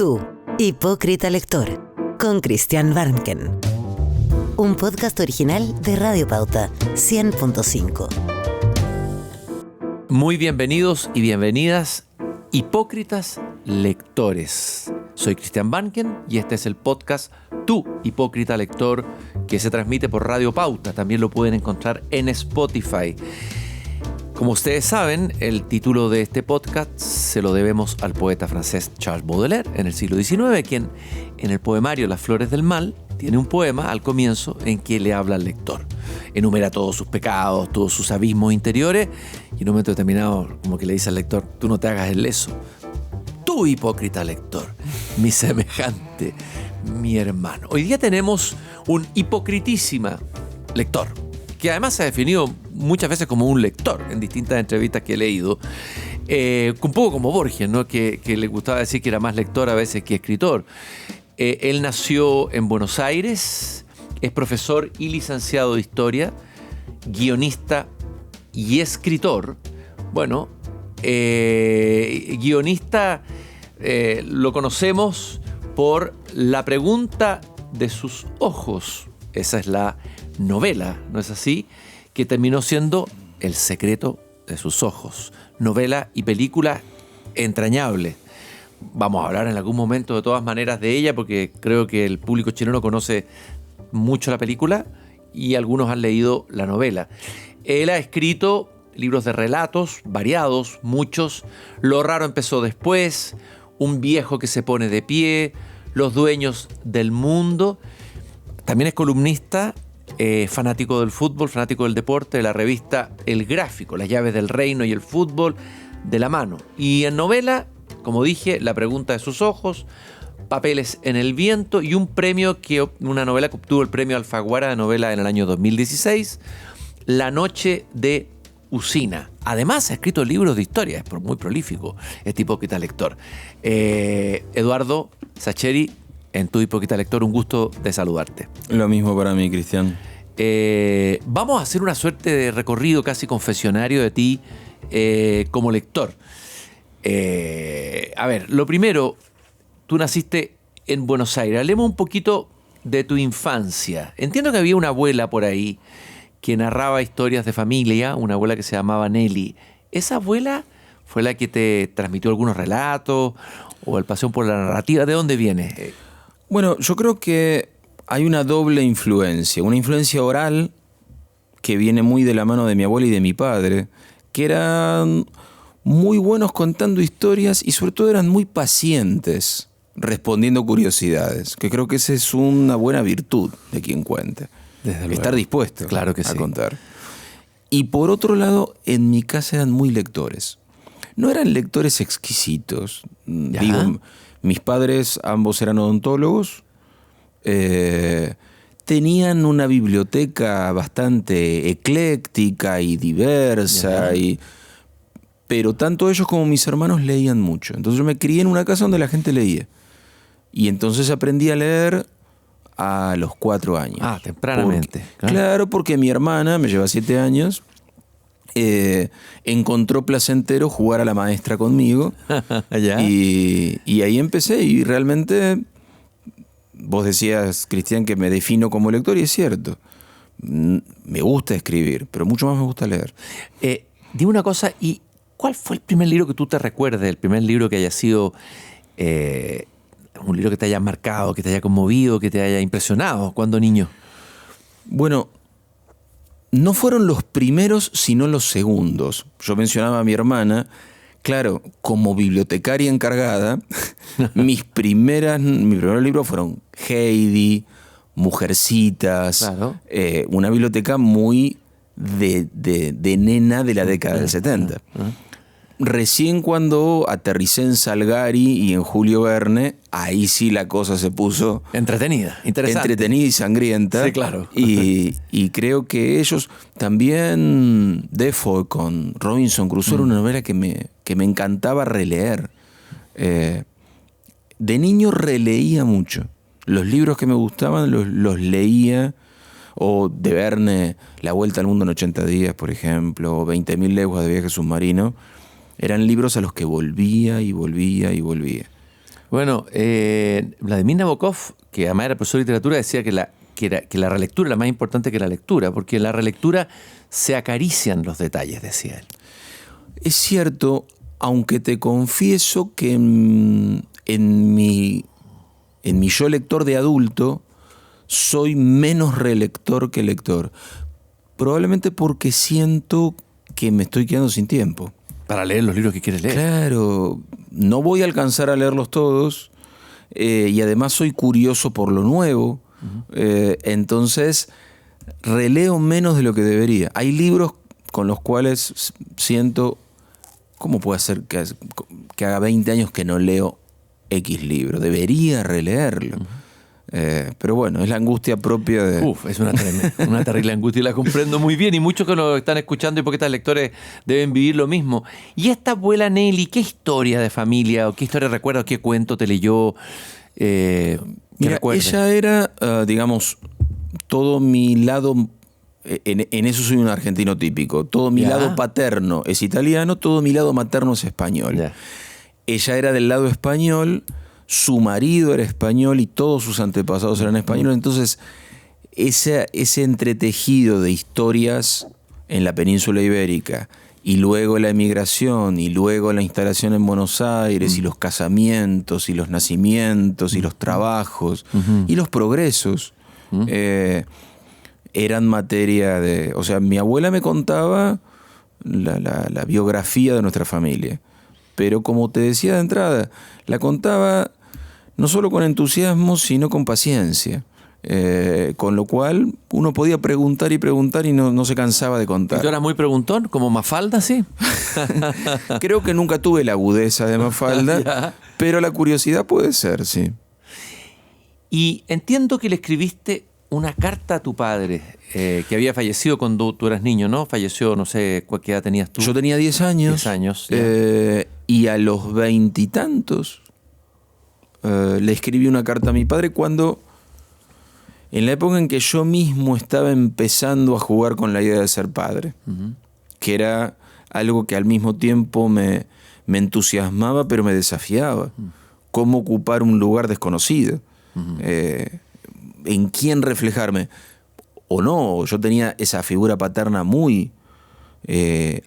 Tú, hipócrita lector, con Christian Barnken. Un podcast original de Radio Pauta 100.5. Muy bienvenidos y bienvenidas, hipócritas lectores. Soy Christian Barnken y este es el podcast Tú, hipócrita lector, que se transmite por Radio Pauta. También lo pueden encontrar en Spotify. Como ustedes saben, el título de este podcast se lo debemos al poeta francés Charles Baudelaire en el siglo XIX, quien en el poemario Las Flores del Mal tiene un poema al comienzo en que le habla al lector. Enumera todos sus pecados, todos sus abismos interiores y en un momento determinado como que le dice al lector: tú no te hagas el leso. Tú, hipócrita lector, mi semejante, mi hermano. Hoy día tenemos un hipocritísima lector, que además se ha definido muchas veces como un lector en distintas entrevistas que he leído, un poco como Borges, ¿no? que le gustaba decir que era más lector a veces que escritor. Él nació en Buenos Aires, es profesor y licenciado de Historia, guionista y escritor. Bueno, guionista lo conocemos por La pregunta de sus ojos. Esa es la novela, ¿no es así? Que terminó siendo El secreto de sus ojos. Novela y película entrañable. Vamos a hablar en algún momento de todas maneras de ella, porque creo que el público chileno conoce mucho la película y algunos han leído la novela. Él ha escrito libros de relatos variados, muchos. Lo raro empezó después, Un viejo que se pone de pie, Los dueños del mundo. También es columnista, fanático del fútbol, fanático del deporte, de la revista El Gráfico, Las llaves del reino y el fútbol de la mano. Y en novela, como dije, La pregunta de sus ojos, Papeles en el viento y una novela que obtuvo el premio Alfaguara de novela en el año 2016, La noche de Usina. Además ha escrito libros de historia, es muy prolífico este hipócrita lector. Eduardo Sacheri, en Tu hipócrita lector, un gusto de saludarte. Lo mismo para mí, Cristian. Vamos a hacer una suerte de recorrido casi confesionario de ti como lector. A ver, lo primero, tú naciste en Buenos Aires. Hablemos un poquito de tu infancia. Entiendo que había una abuela por ahí que narraba historias de familia, una abuela que se llamaba Nelly. ¿Esa abuela fue la que te transmitió algunos relatos o el pasión por la narrativa? ¿De dónde viene? Bueno, yo creo que hay una doble influencia. Una influencia oral que viene muy de la mano de mi abuela y de mi padre, que eran muy buenos contando historias y sobre todo eran muy pacientes respondiendo curiosidades, que creo que esa es una buena virtud de quien cuente. Desde luego. Estar dispuesto, claro que a sí, contar. Y por otro lado, en mi casa eran muy lectores. No eran lectores exquisitos. ¿Ya? Digo, mis padres ambos eran odontólogos. Tenían una biblioteca bastante ecléctica y diversa. Pero tanto ellos como mis hermanos leían mucho. Entonces yo me crié en una casa donde la gente leía. Y entonces aprendí a leer a los 4 años. Tempranamente. Claro, porque mi hermana, me lleva 7 años, encontró placentero jugar a la maestra conmigo. y ahí empecé. Y realmente, vos decías, Cristian, que me defino como lector, y es cierto. Me gusta escribir, pero mucho más me gusta leer. Dime una cosa, ¿y cuál fue el primer libro que tú te recuerdes? El primer libro que haya sido un libro que te haya marcado, que te haya conmovido, que te haya impresionado cuando niño. Bueno, no fueron los primeros, sino los segundos. Yo mencionaba a mi hermana. Claro, como bibliotecaria encargada, mis primeros libros fueron Heidi, Mujercitas, claro. Una biblioteca muy de nena de la década del 70. Recién cuando aterricé en Salgari y en Julio Verne, ahí sí la cosa se puso entretenida, interesante. Entretenida y sangrienta. Sí, claro. Y creo que ellos también, Defoe con Robinson Crusoe, era una novela que me encantaba releer. De niño releía mucho. Los libros que me gustaban los leía. O de Verne, La vuelta al mundo en 80 días, por ejemplo, o 20.000 leguas de viaje submarino. Eran libros a los que volvía y volvía y volvía. Bueno, Vladimir Nabokov, que además era profesor de literatura, decía que la relectura era más importante que la lectura, porque en la relectura se acarician los detalles, decía él. Es cierto, aunque te confieso que en mi yo lector de adulto soy menos relector que lector. Probablemente porque siento que me estoy quedando sin tiempo. Para leer los libros que quieres leer. Claro, no voy a alcanzar a leerlos todos y además soy curioso por lo nuevo. Entonces releo menos de lo que debería. Hay libros con los cuales siento, ¿cómo puede ser que haga 20 años que no leo X libro? Debería releerlo. Pero bueno, es la angustia propia de... Es una terrible angustia y la comprendo muy bien, y muchos que lo están escuchando y poquitos lectores deben vivir lo mismo. ¿Y esta abuela Nelly, qué historia de familia o qué historia recuerda o qué cuento te leyó? Mira, ella era, digamos, todo mi lado... En eso soy un argentino típico. Todo mi lado paterno es italiano, todo mi lado materno es español. Ya. Ella era del lado español, su marido era español y todos sus antepasados eran españoles. Entonces, ese entretejido de historias en la península ibérica, y luego la emigración, y luego la instalación en Buenos Aires, y los casamientos, y los nacimientos, y los trabajos, y los progresos, eran materia de... O sea, mi abuela me contaba la biografía de nuestra familia. Pero como te decía de entrada, la contaba no solo con entusiasmo, sino con paciencia. Con lo cual uno podía preguntar y no se cansaba de contar. ¿Y tú eras muy preguntón, como Mafalda, sí? Creo que nunca tuve la agudeza de Mafalda, pero la curiosidad puede ser, sí. Y entiendo que le escribiste una carta a tu padre, que había fallecido cuando tú eras niño, ¿no? Falleció, no sé, ¿qué edad tenías tú? Yo tenía 10 años. 10 años. Y a los 20 y tantos le escribí una carta a mi padre cuando, en la época en que yo mismo estaba empezando a jugar con la idea de ser padre, que era algo que al mismo tiempo me entusiasmaba, pero me desafiaba. Cómo ocupar un lugar desconocido. En quién reflejarme. O no, yo tenía esa figura paterna muy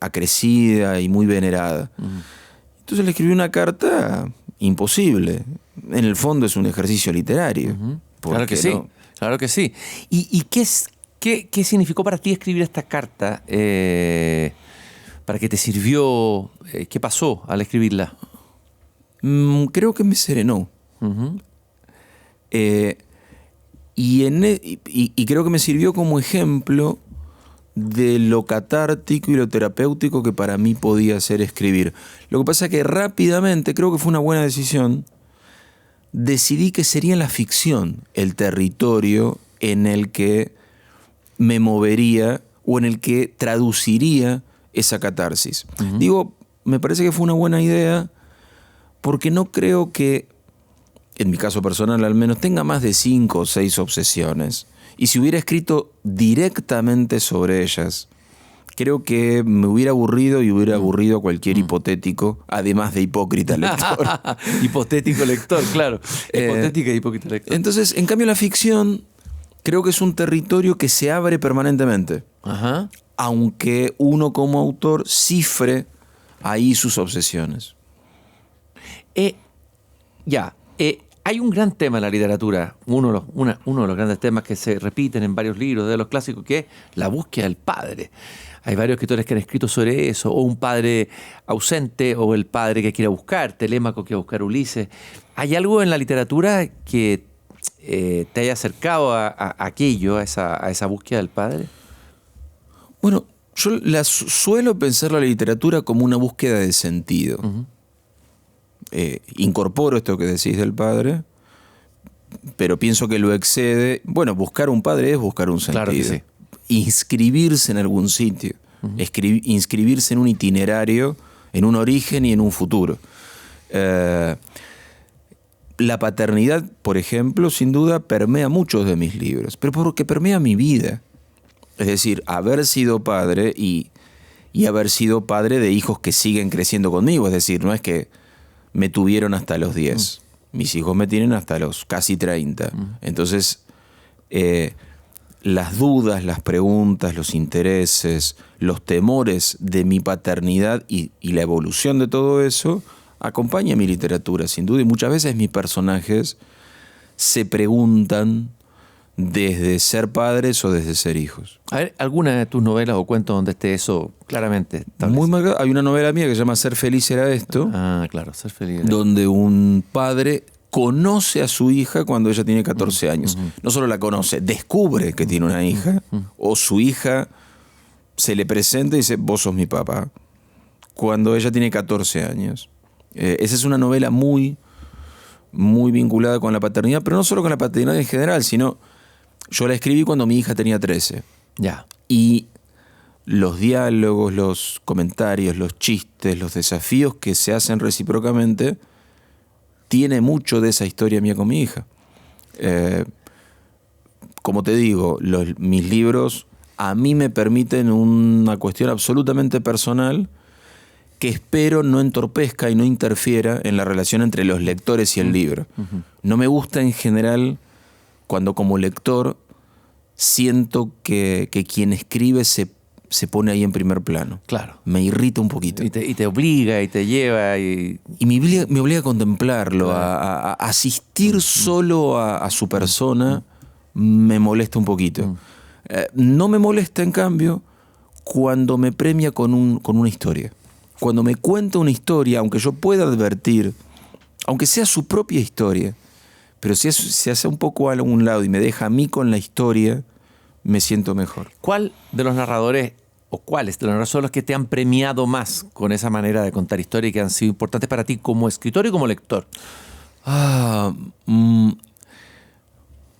acrecida y muy venerada. Entonces le escribí una carta imposible. En el fondo es un ejercicio literario. Claro que sí, no? Claro que sí. ¿Y qué significó para ti escribir esta carta? ¿Para qué te sirvió? ¿Qué pasó al escribirla? Creo que me serenó. Y creo que me sirvió como ejemplo de lo catártico y lo terapéutico que para mí podía ser escribir. Lo que pasa es que rápidamente, creo que fue una buena decisión, decidí que sería la ficción el territorio en el que me movería o en el que traduciría esa catarsis. Digo, me parece que fue una buena idea porque no creo que, en mi caso personal al menos, tenga más de 5 o 6 obsesiones. Y si hubiera escrito directamente sobre ellas, creo que me hubiera aburrido y hubiera aburrido a cualquier hipotético, además de hipócrita lector. Hipotético lector, claro. Hipotética y hipócrita lector. Entonces, en cambio, la ficción creo que es un territorio que se abre permanentemente. Aunque uno como autor cifre ahí sus obsesiones. Hay un gran tema en la literatura, uno de los grandes temas que se repiten en varios libros de los clásicos, que es la búsqueda del padre. Hay varios escritores que han escrito sobre eso, o un padre ausente, o el padre que quiere buscar, Telémaco que va a buscar a Ulises. ¿Hay algo en la literatura que te haya acercado a aquello, a esa búsqueda del padre? Bueno, yo suelo pensar la literatura como una búsqueda de sentido. Incorporo esto que decís del padre, pero pienso que lo excede. Bueno, buscar un padre es buscar un sentido. Claro que sí. Inscribirse en algún sitio, inscribirse en un itinerario, en un origen y en un futuro. La paternidad, por ejemplo, sin duda permea muchos de mis libros, pero porque permea mi vida. Es decir, haber sido padre y haber sido padre de hijos que siguen creciendo conmigo. Es decir, no es que me tuvieron hasta los 10. Mis hijos me tienen hasta los casi 30. Entonces, las dudas, las preguntas, los intereses, los temores de mi paternidad y la evolución de todo eso acompaña mi literatura, sin duda. Y muchas veces mis personajes se preguntan desde ser padres o desde ser hijos. A ver, ¿alguna de tus novelas o cuentos donde esté eso claramente establecido? Muy marcado. Hay una novela mía que se llama Ser feliz era esto, Ah, claro, Ser feliz. donde un padre conoce a su hija cuando ella tiene 14 años. No solo la conoce, descubre que tiene una hija, o su hija se le presenta y dice, vos sos mi papá, cuando ella tiene 14 años. Esa es una novela muy, muy vinculada con la paternidad, pero no solo con la paternidad en general, sino yo la escribí cuando mi hija tenía 13. Ya. Y los diálogos, los comentarios, los chistes, los desafíos que se hacen recíprocamente tiene mucho de esa historia mía con mi hija. Como te digo, mis libros a mí me permiten una cuestión absolutamente personal que espero no entorpezca y no interfiera en la relación entre los lectores y el libro. No me gusta en general cuando como lector siento que quien escribe se pone ahí en primer plano. Claro. Me irrita un poquito. Y te obliga y te lleva y me obliga a contemplarlo, a asistir solo a su persona, me molesta un poquito. No me molesta, en cambio, cuando me premia con una historia. Cuando me cuenta una historia, aunque yo pueda advertir, aunque sea su propia historia, pero si se hace un poco a algún lado y me deja a mí con la historia, me siento mejor. ¿Cuál de los narradores o cuáles de los narradores son los que te han premiado más con esa manera de contar historia y que han sido importantes para ti como escritor y como lector?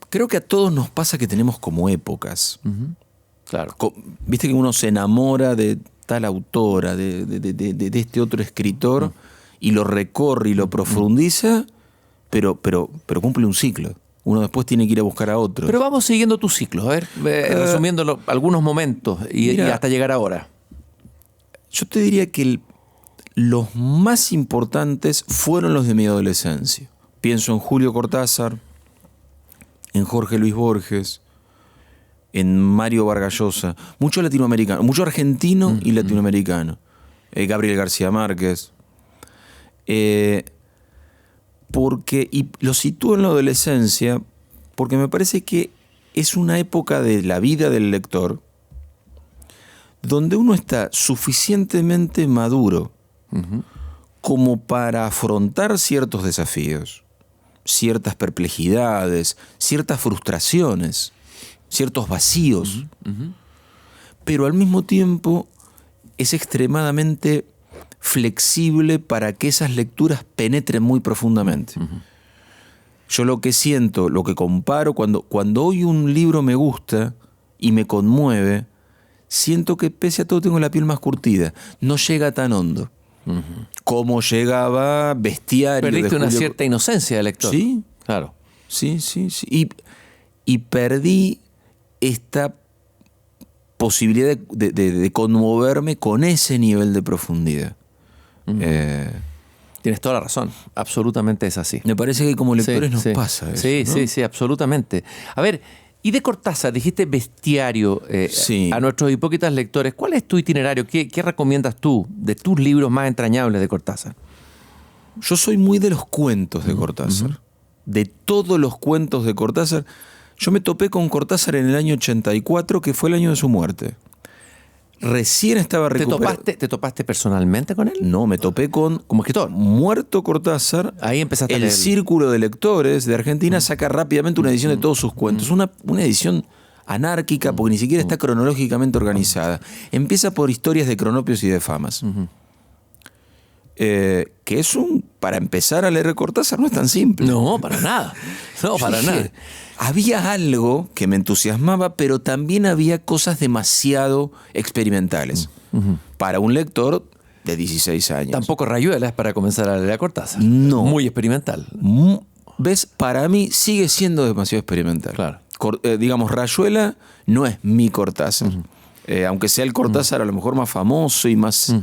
Creo que a todos nos pasa que tenemos como épocas. Claro. Viste que uno se enamora de tal autora, de este otro escritor, y lo recorre y lo profundiza, pero cumple un ciclo. Uno después tiene que ir a buscar a otro. Pero vamos siguiendo tus ciclos, a ver, resumiendo algunos momentos y hasta llegar ahora. Yo te diría que los más importantes fueron los de mi adolescencia. Pienso en Julio Cortázar, en Jorge Luis Borges, en Mario Vargas Llosa, mucho latinoamericano, mucho argentino y latinoamericano. Gabriel García Márquez. Y lo sitúo en la adolescencia porque me parece que es una época de la vida del lector donde uno está suficientemente maduro como para afrontar ciertos desafíos, ciertas perplejidades, ciertas frustraciones, ciertos vacíos, pero al mismo tiempo es extremadamente flexible para que esas lecturas penetren muy profundamente. Yo lo que siento, lo que comparo, cuando hoy un libro me gusta y me conmueve, siento que pese a todo tengo la piel más curtida, no llega tan hondo. Como llegaba Bestiario. Perdiste una cierta inocencia de lector. Sí, claro. Sí. Y perdí esta posibilidad de conmoverme con ese nivel de profundidad. Tienes toda la razón, absolutamente es así. Me parece que como lectores nos pasa eso, ¿no? Sí, absolutamente. A ver, y de Cortázar, dijiste Bestiario, a nuestros hipócritas lectores, ¿cuál es tu itinerario? ¿Qué recomiendas tú de tus libros más entrañables de Cortázar? Yo soy muy de los cuentos de Cortázar, de todos los cuentos de Cortázar. Yo me topé con Cortázar en el año 84, que fue el año de su muerte. Recién estaba recuperado. ¿Te topaste personalmente con él? No, me topé como escritor. Muerto Cortázar. Ahí empezaste a El leer. Círculo de Lectores de Argentina saca rápidamente una edición de todos sus cuentos. Una edición anárquica porque ni siquiera está cronológicamente organizada. Empieza por historias de cronopios y de famas. Que es para empezar a leer Cortázar no es tan simple. No, para nada. No, para nada. Había algo que me entusiasmaba, pero también había cosas demasiado experimentales para un lector de 16 años. Tampoco Rayuela es para comenzar a leer a Cortázar. No. Muy experimental. ¿Ves? Para mí sigue siendo demasiado experimental. Claro. Digamos, Rayuela no es mi Cortázar. Aunque sea el Cortázar a lo mejor más famoso y más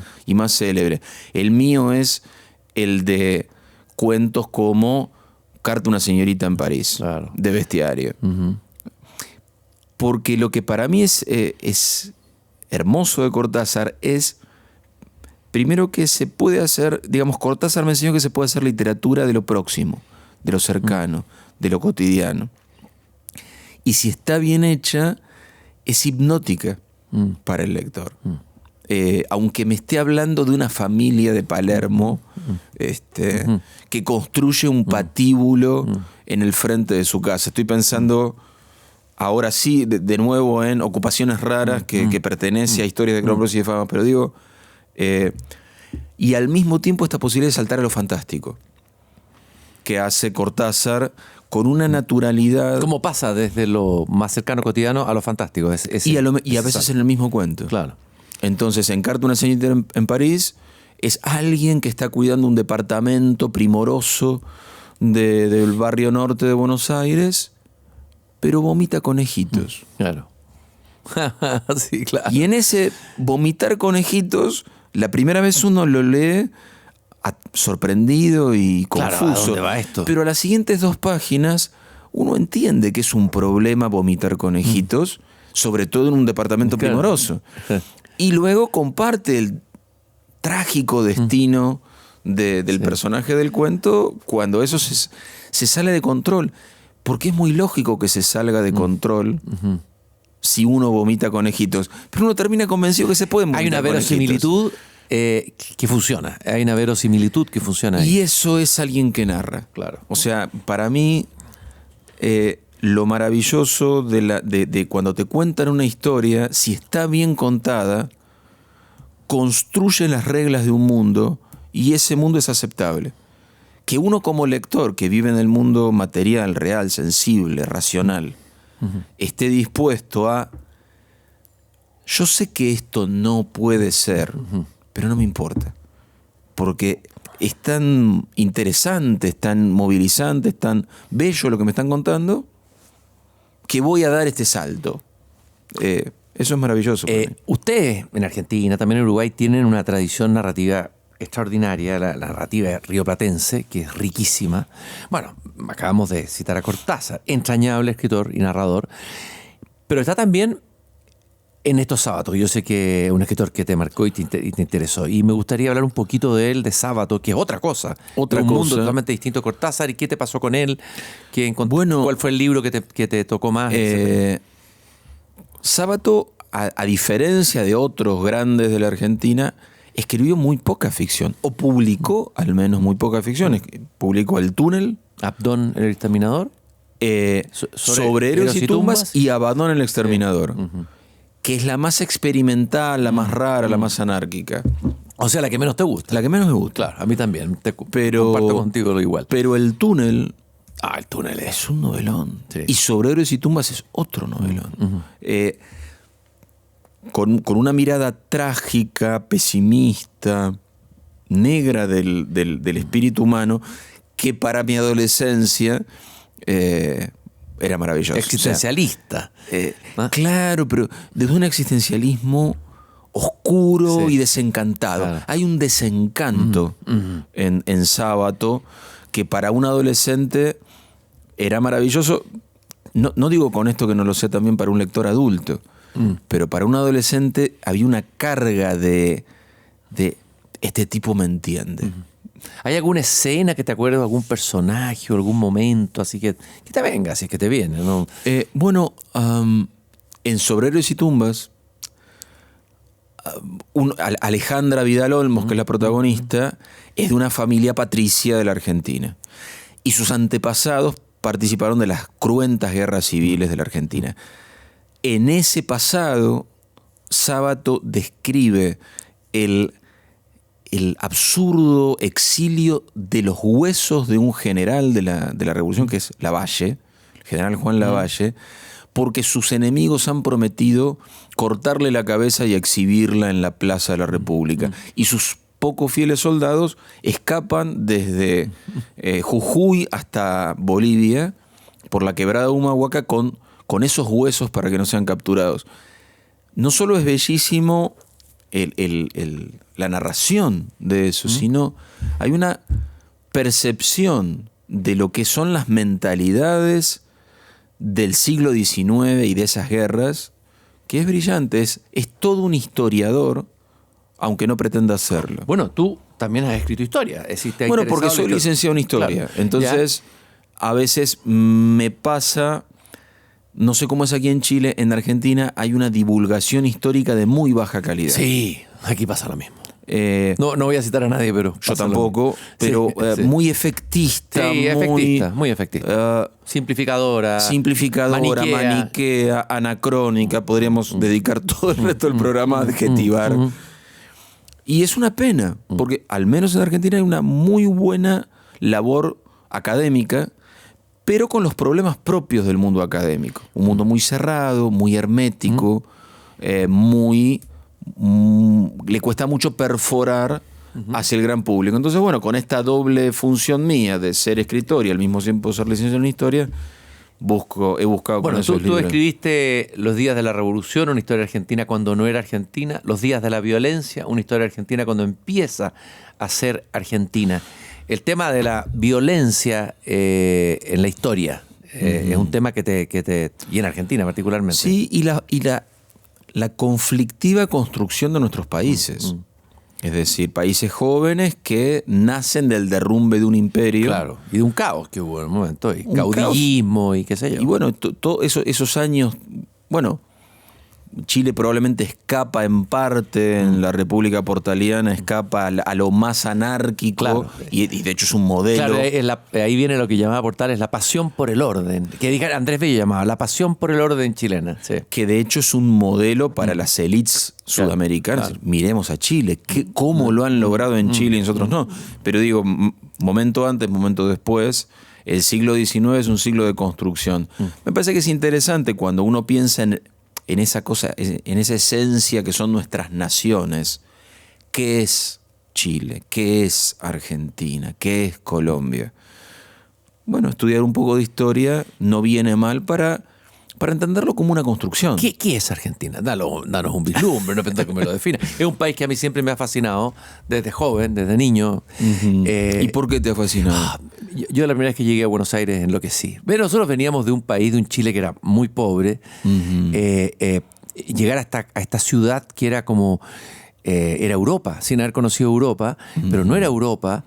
célebre. El mío es el de cuentos como Carta a una señorita en París, Claro. de Bestiario. Porque lo que para mí es hermoso de Cortázar es, primero, que se puede hacer, digamos, Cortázar me enseñó que se puede hacer literatura de lo próximo, de lo cercano, de lo cotidiano. Y si está bien hecha, es hipnótica para el lector. Aunque me esté hablando de una familia de Palermo que construye un patíbulo en el frente de su casa. Estoy pensando ahora sí, de nuevo, en Ocupaciones Raras, que pertenece a Historias de Crombros y de Fama, pero digo, y al mismo tiempo esta posibilidad de saltar a lo fantástico, que hace Cortázar con una naturalidad. ¿Cómo pasa desde lo más cercano cotidiano a lo fantástico? Y a veces en el mismo cuento. Claro. Entonces, en Carta a una señorita en París, es alguien que está cuidando un departamento primoroso del barrio norte de Buenos Aires, pero vomita conejitos. Claro. Sí, claro. Y en ese vomitar conejitos, la primera vez uno lo lee sorprendido y Claro, confuso. ¿a dónde va esto? Pero a las siguientes 2 páginas uno entiende que es un problema vomitar conejitos, sobre todo en un departamento Claro. primoroso. Y luego comparte el trágico destino del personaje del cuento cuando eso se sale de control. Porque es muy lógico que se salga de control si uno vomita conejitos. Pero uno termina convencido que se pueden vomitar Hay una verosimilitud que funciona. Hay una verosimilitud que funciona ahí. Y eso es alguien que narra. Claro. O sea, para mí, lo maravilloso de cuando te cuentan una historia, si está bien contada, construye las reglas de un mundo y ese mundo es aceptable. Que uno como lector que vive en el mundo material, real, sensible, racional, esté dispuesto a... Yo sé que esto no puede ser, pero no me importa. Porque es tan interesante, es tan movilizante, es tan bello lo que me están contando, que voy a dar este salto. Eso es maravilloso. para mí. Ustedes en Argentina, también en Uruguay, tienen una tradición narrativa extraordinaria, la narrativa rioplatense, que es riquísima. Bueno, acabamos de citar a Cortázar, entrañable escritor y narrador, pero está también en estos Sábatos. Yo sé que es un escritor que te marcó y te interesó, y me gustaría hablar un poquito de él, de Sábato, que es otra cosa. Otra un cosa. mundo totalmente distinto a Cortázar. ¿Y qué te pasó con él? Bueno, ¿cuál fue el libro que te tocó más? Sábato, a diferencia de otros grandes de la Argentina, escribió muy poca ficción, o publicó al menos muy poca ficción. Publicó El Túnel, Abdón el Exterminador. sobre Héroes y Tumbas y Abadón el Exterminador, que es la más experimental, la más rara, la más anárquica. O sea, la que menos te gusta. La que menos me gusta. Claro, a mí también. Pero, Comparto contigo lo igual. Pero El Túnel El túnel es un novelón. Sí. Y Sobre Héroes y Tumbas es otro novelón. Con una mirada trágica, pesimista, negra del espíritu humano, que para mi adolescencia era maravilloso. Existencialista. Claro, pero desde un existencialismo oscuro Sí. y desencantado. Claro. Hay un desencanto en Sábato que para un adolescente era maravilloso. No digo con esto que no lo sea también para un lector adulto, pero para un adolescente había una carga de este tipo me entiende. ¿Hay alguna escena que te acuerdes de algún personaje o algún momento así que te venga, si es que te viene, ¿no? Bueno, en Sobre Héroes y Tumbas, Alejandra Vidal Olmos, que es la protagonista, es de una familia patricia de la Argentina. Y sus antepasados participaron de las cruentas guerras civiles de la Argentina. En ese pasado, Sábato describe el absurdo exilio de los huesos de un general de la Revolución, que es Lavalle, el general Juan Lavalle, porque sus enemigos han prometido cortarle la cabeza y exhibirla en la Plaza de la República. Y sus pocos fieles soldados escapan desde Jujuy hasta Bolivia por la quebrada de Humahuaca con esos huesos para que no sean capturados. No solo es bellísimo la narración de eso, sino hay una percepción de lo que son las mentalidades del siglo XIX y de esas guerras, que es brillante, es todo un historiador, aunque no pretenda hacerlo. Bueno, tú también has escrito historia. Bueno, porque soy licenciado en historia. Claro. Entonces, a veces me pasa, no sé cómo es aquí en Chile, en Argentina hay una divulgación histórica de muy baja calidad. Sí, aquí pasa lo mismo. No voy a citar a nadie, pero... Yo tampoco, pero sí. Muy efectista. Sí, muy efectista. Simplificadora, maniquea, anacrónica. Podríamos dedicar todo el resto del programa a adjetivar. Y es una pena, porque al menos en Argentina hay una muy buena labor académica, pero con los problemas propios del mundo académico. Un mundo muy cerrado, muy hermético, le cuesta mucho perforar hacia el gran público. Entonces, bueno, con esta doble función mía de ser escritor y al mismo tiempo ser licenciado en historia, he buscado con esos libros. Tú escribiste Los días de la revolución, una historia argentina cuando no era argentina, Los días de la violencia, una historia argentina cuando empieza a ser argentina. El tema de la violencia en la historia es un tema y en Argentina particularmente. Sí, y la conflictiva construcción de nuestros países. Es decir, países jóvenes que nacen del derrumbe de un imperio. Claro, y de un caos que hubo en un momento, y caudillismo y qué sé yo. Y bueno, esos años, bueno, Chile probablemente escapa en parte, en la República Portaliana escapa a lo más anárquico, claro. y de hecho es un modelo. Claro, ahí viene lo que llamaba Portales, la pasión por el orden, que Andrés Bello llamaba la pasión por el orden chilena. Sí. Que de hecho es un modelo para las élites sudamericanas. Claro. Miremos a Chile, cómo lo han logrado en Chile y nosotros no. Pero digo, momento antes, momento después, el siglo XIX es un siglo de construcción. Me parece que es interesante cuando uno piensa en esa cosa, en esa esencia que son nuestras naciones. ¿Qué es Chile? ¿Qué es Argentina? ¿Qué es Colombia? Bueno, estudiar un poco de historia no viene mal para entenderlo como una construcción. ¿Qué es Argentina? Danos un vislumbre, no pensé que me lo defina. Es un país que a mí siempre me ha fascinado, desde joven, desde niño. ¿Y por qué te ha fascinado? Yo la primera vez que llegué a Buenos Aires enloquecí. Pero nosotros veníamos de un país, de un Chile que era muy pobre. Llegar a esta ciudad que era como... era Europa, sin haber conocido Europa, pero no era Europa.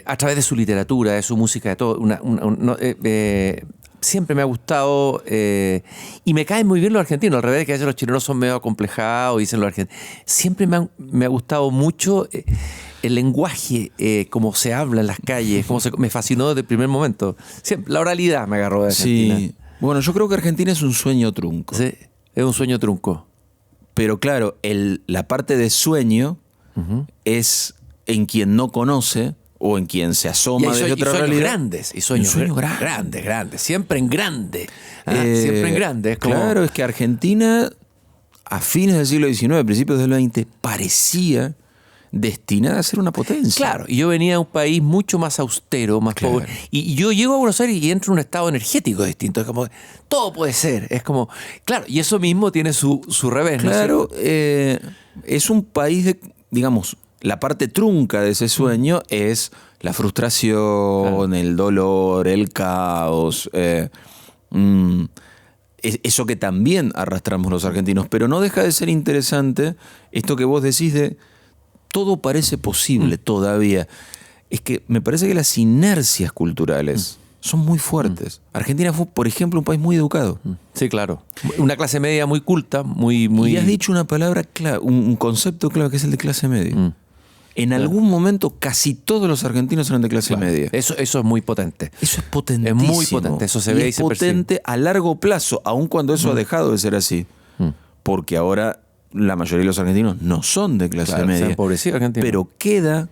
A través de su literatura, de su música, de todo. Siempre me ha gustado y me caen muy bien los argentinos, al revés, que a veces los chilenos son medio acomplejados y dicen los argentinos. Siempre me ha gustado mucho el lenguaje, cómo se habla en las calles, me fascinó desde el primer momento. Siempre, la oralidad me agarró de Argentina. Sí. Bueno, yo creo que Argentina es un sueño trunco. Sí, es un sueño trunco. Pero claro, la parte de sueño es en quien no conoce o en quien se asoma desde otra realidad. Sueños grandes. Siempre en grande. Siempre en grande. Claro, es que Argentina, a fines del siglo XIX, principios del XX, parecía destinada a ser una potencia. Claro, y yo venía de un país mucho más austero, más pobre. Y yo llego a Buenos Aires y entro en un estado energético distinto. Es como, todo puede ser. Es como, claro, y eso mismo tiene su revés. Claro, ¿no? Es un país digamos, la parte trunca de ese sueño es la frustración, el dolor, el caos, eso que también arrastramos los argentinos. Pero no deja de ser interesante esto que vos decís de todo parece posible todavía. Es que me parece que las inercias culturales son muy fuertes. Argentina fue, por ejemplo, un país muy educado. Sí, claro. Una clase media muy culta, muy... Y has dicho una palabra clave, un concepto clave, que es el de clase media. En algún momento casi todos los argentinos eran de clase media. Eso es muy potente. Eso es potentísimo. Es muy potente, eso se ve y se percibe. Es potente a largo plazo, aun cuando eso ha dejado de ser así. Porque ahora la mayoría de los argentinos no son de clase media. Se han empobrecido argentinos. Pero queda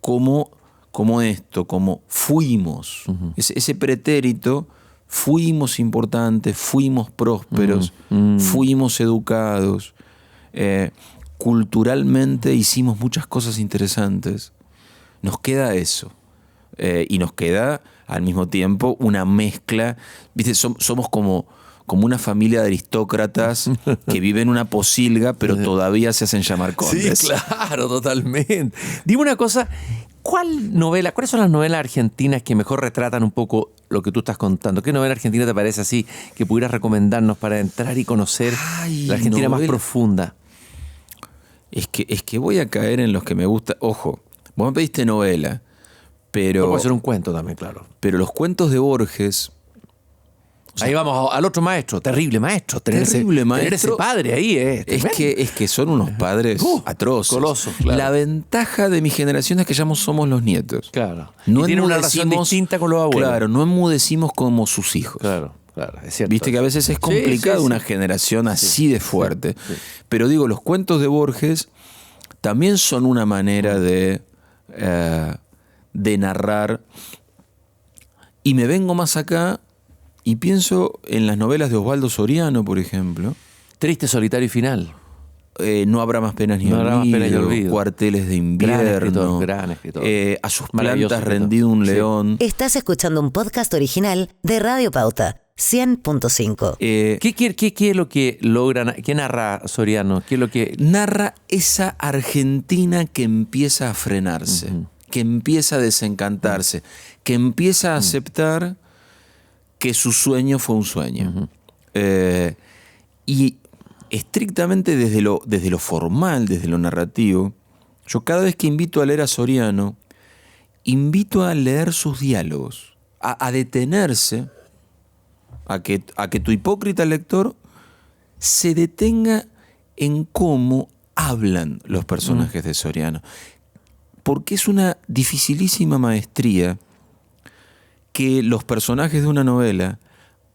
como esto, como fuimos. Ese pretérito, fuimos importantes, fuimos prósperos, fuimos educados. Culturalmente hicimos muchas cosas interesantes. Nos queda eso. Y nos queda al mismo tiempo una mezcla. ¿Viste? Somos como una familia de aristócratas que viven una posilga, pero todavía se hacen llamar condes. Sí, claro, totalmente. Dime una cosa, ¿Cuáles son las novelas argentinas que mejor retratan un poco lo que tú estás contando? ¿Qué novela argentina te parece así que pudieras recomendarnos para entrar y conocer la Argentina más profunda? Es que voy a caer en los que me gusta. Ojo, vos me pediste novela, pero... Puede ser un cuento también, claro. Pero los cuentos de Borges... Ahí vamos al otro maestro, terrible maestro. Tener ese padre ahí es que son unos padres atroces. Colosos, claro. La ventaja de mi generación es que ya somos los nietos. Claro. No y tienen una relación distinta con los abuelos. Claro, no enmudecimos como sus hijos. Claro, es cierto. Viste que a veces es complicado una generación así de fuerte. Sí. Pero digo, los cuentos de Borges también son una manera de narrar. Y me vengo más acá y pienso en las novelas de Osvaldo Soriano, por ejemplo. Triste, solitario y final. No habrá más penas ni olvido. Cuarteles de invierno. Gran escritor. A sus plantas rendido un león. Estás escuchando un podcast original de Radio Pauta 100.5. ¿Qué es lo que logran? ¿Qué narra Soriano? ¿Qué es lo que narra esa Argentina que empieza a frenarse, que empieza a desencantarse, que empieza a aceptar que su sueño fue un sueño? Y estrictamente desde lo formal, desde lo narrativo, yo cada vez que invito a leer a Soriano, invito a leer sus diálogos, a detenerse, a que tu hipócrita lector se detenga en cómo hablan los personajes de Soriano. Porque es una dificilísima maestría que los personajes de una novela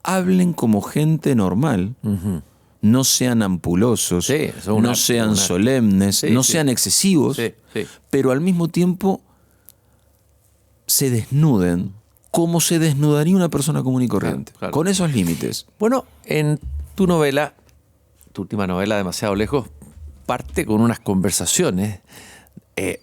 hablen como gente normal, no sean ampulosos, no sean solemnes, no sean excesivos, pero al mismo tiempo se desnuden como se desnudaría una persona común y corriente, claro. Con esos límites. Bueno, en tu novela, tu última novela, Demasiado Lejos, parte con unas conversaciones,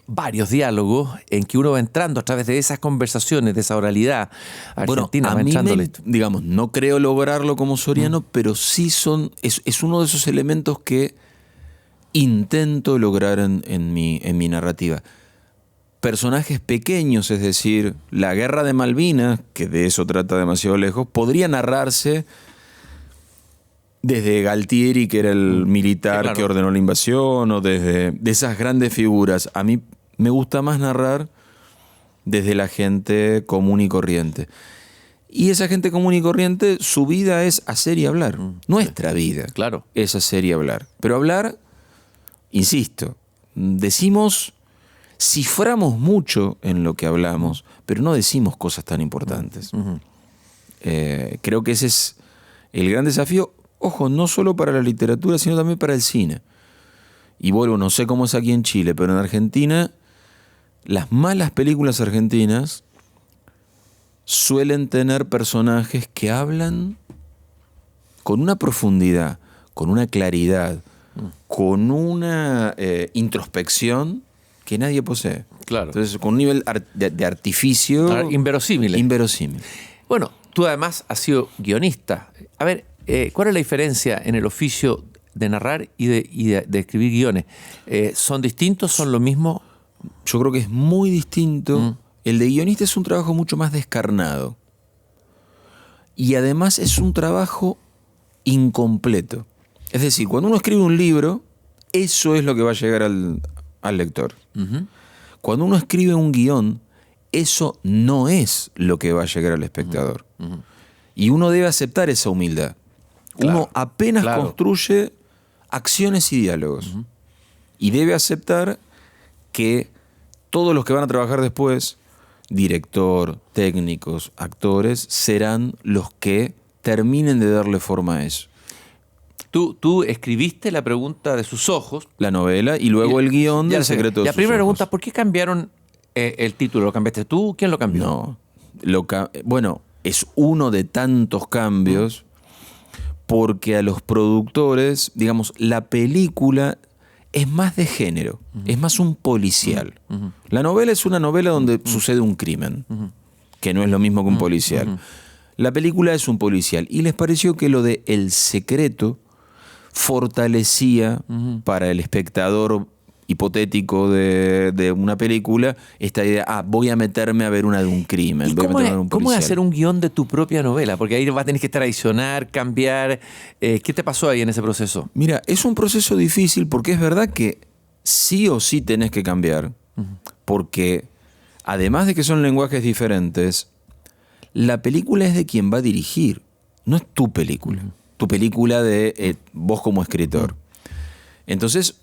varios diálogos en que uno va entrando a través de esas conversaciones, de esa oralidad argentina. Bueno, a mí digamos, no creo lograrlo como Soriano, pero sí es uno de esos elementos que intento lograr en mi narrativa. Personajes pequeños, es decir, la guerra de Malvinas, que de eso trata Demasiado Lejos, podría narrarse desde Galtieri, que era el militar que ordenó la invasión, o de esas grandes figuras. A mí me gusta más narrar desde la gente común y corriente. Y esa gente común y corriente, su vida es hacer y hablar. Nuestra vida es hacer y hablar. Pero hablar, insisto, ciframos mucho en lo que hablamos, pero no decimos cosas tan importantes. Creo que ese es el gran desafío. Ojo, no solo para la literatura, sino también para el cine. Y vuelvo, no sé cómo es aquí en Chile, pero en Argentina, las malas películas argentinas suelen tener personajes que hablan con una profundidad, con una claridad, con una introspección que nadie posee. Claro. Entonces, con un nivel de artificio... Inverosímil. Inverosímil. Bueno, tú además has sido guionista. A ver, ¿cuál es la diferencia en el oficio de narrar y de escribir guiones? ¿Son distintos? ¿Son lo mismo? Yo creo que es muy distinto. El de guionista es un trabajo mucho más descarnado. Y además es un trabajo incompleto. Es decir, cuando uno escribe un libro, eso es lo que va a llegar al lector. Cuando uno escribe un guión, eso no es lo que va a llegar al espectador. Y uno debe aceptar esa humildad. Uno apenas construye acciones y diálogos. Y debe aceptar que todos los que van a trabajar después, director, técnicos, actores, serán los que terminen de darle forma a eso. Tú escribiste La pregunta de sus ojos. La novela y luego el guión del Secreto de sus ojos. La primera pregunta, ¿por qué cambiaron el título? ¿Lo cambiaste tú? ¿Quién lo cambió? No, bueno, es uno de tantos cambios porque a los productores, digamos, la película es más de género, es más un policial. La novela es una novela donde sucede un crimen, que no es lo mismo que un policial. La película es un policial y les pareció que lo de El Secreto fortalecía para el espectador hipotético de una película, esta idea, voy a meterme a ver una de un crimen. ¿Y cómo es hacer un guión de tu propia novela? Porque ahí vas a tener que tradicionar, cambiar. ¿Qué te pasó ahí en ese proceso? Mira, es un proceso difícil porque es verdad que sí o sí tenés que cambiar, porque además de que son lenguajes diferentes, la película es de quien va a dirigir, no es tu película. Tu película de vos como escritor. Entonces,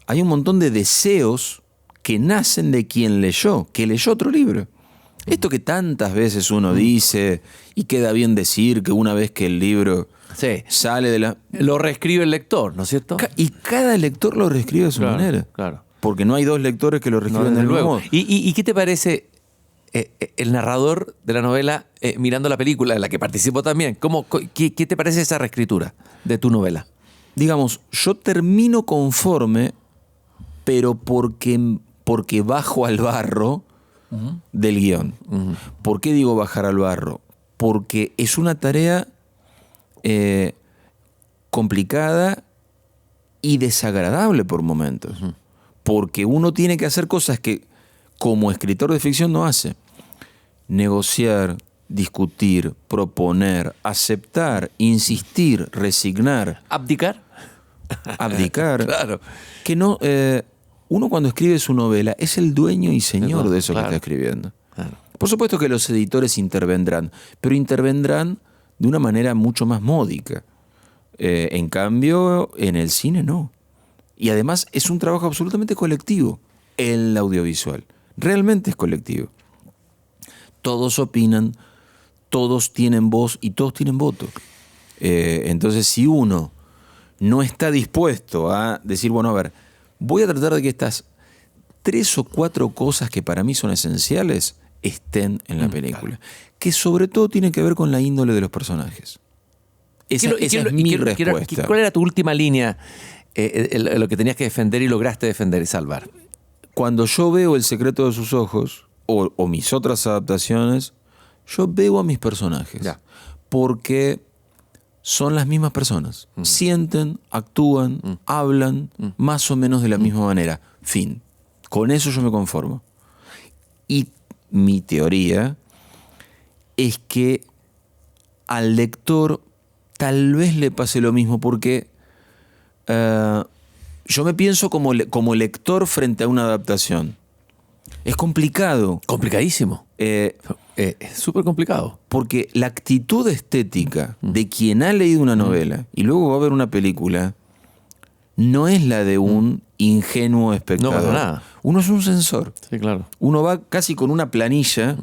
hay un montón de deseos que nacen de quien leyó, que leyó otro libro. Esto que tantas veces uno dice, y queda bien decir que una vez que el libro sale de la... Lo reescribe el lector, ¿no es cierto? Y cada lector lo reescribe a su manera. Claro. Porque no hay dos lectores que lo reescriben del mismo modo. ¿Y qué te parece el narrador de la novela mirando la película, en la que participó también? ¿Qué te parece esa reescritura de tu novela? Digamos, yo termino conforme, pero porque bajo al barro del guión. ¿Por qué digo bajar al barro? Porque es una tarea complicada y desagradable por momentos. Porque uno tiene que hacer cosas que como escritor de ficción no hace. Negociar, discutir, proponer, aceptar, insistir, resignar. ¿Abdicar? Abdicar. Claro. Que no, uno cuando escribe su novela es el dueño y señor de eso que está escribiendo. Claro. Por supuesto que los editores intervendrán, pero intervendrán de una manera mucho más módica. En cambio, en el cine no. Y además es un trabajo absolutamente colectivo, el audiovisual. Realmente es colectivo. Todos opinan, todos tienen voz y todos tienen voto. Entonces, si uno no está dispuesto a decir, bueno, a ver, voy a tratar de que estas 3 o 4 cosas que para mí son esenciales estén en la película. Que sobre todo tienen que ver con la índole de los personajes. Esa es mi respuesta. ¿Cuál era tu última línea, lo que tenías que defender y lograste defender y salvar? Cuando yo veo El secreto de sus ojos, o mis otras adaptaciones, yo veo a mis personajes. Ya. Porque son las mismas personas. Sienten, actúan, hablan más o menos de la misma manera. Fin. Con eso yo me conformo. Y mi teoría es que al lector tal vez le pase lo mismo porque yo me pienso como lector frente a una adaptación. Es complicado. Complicadísimo. Es súper complicado. Porque la actitud estética de quien ha leído una novela y luego va a ver una película no es la de un ingenuo espectador. No, para nada. Uno es un sensor. Sí, claro. Uno va casi con una planilla